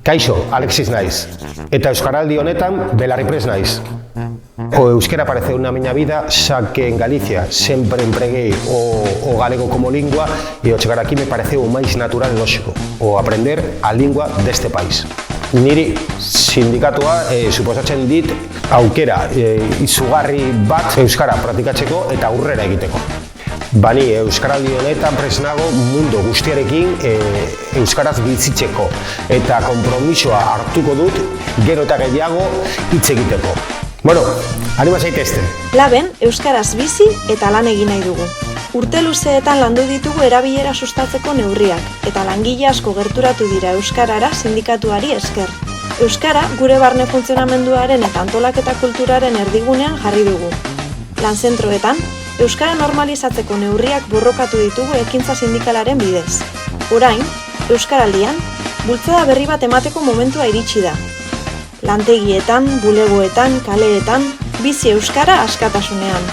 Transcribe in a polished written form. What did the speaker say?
Kaixo, Alexis naiz, eta euskaraldi honetan belarriprest naiz. O euskera apareceu na miña vida xa que en Galicia sempre empreguei o galego como lingua e ao chegar aquí me pareceu o máis natural e lóxico, o aprender a lingua deste país. Niri sindikatua suposatzen dit aukera izugarri bat euskara praktikatzeko eta aurrera egiteko. Bani euskaraldi honetan prest nago mundu guztiarekin euskaraz bizitzeko eta konpromisoa hartuko dut gero eta gehiago hitz egiteko. Bueno, anima zaitezte. Laben euskaraz bizi eta lan egin nahi dugu. Urte luzeetan landu ditugu erabilera sustatzeko neurriak eta langile asko gerturatu dira euskarara sindikatuari esker. Euskara gure barne funtzionamenduaren eta antolaketa kulturaren erdigunean jarri dugu. Lanzentroetan, euskara normalizatzeko neurriak borrokatu ditugu ekintza sindikalaren bidez. Orain, euskaraldian, bultzada berri bat emateko momentua iritsi da. Lantegietan, bulegoetan, kaleetan, bizi euskara askatasunean.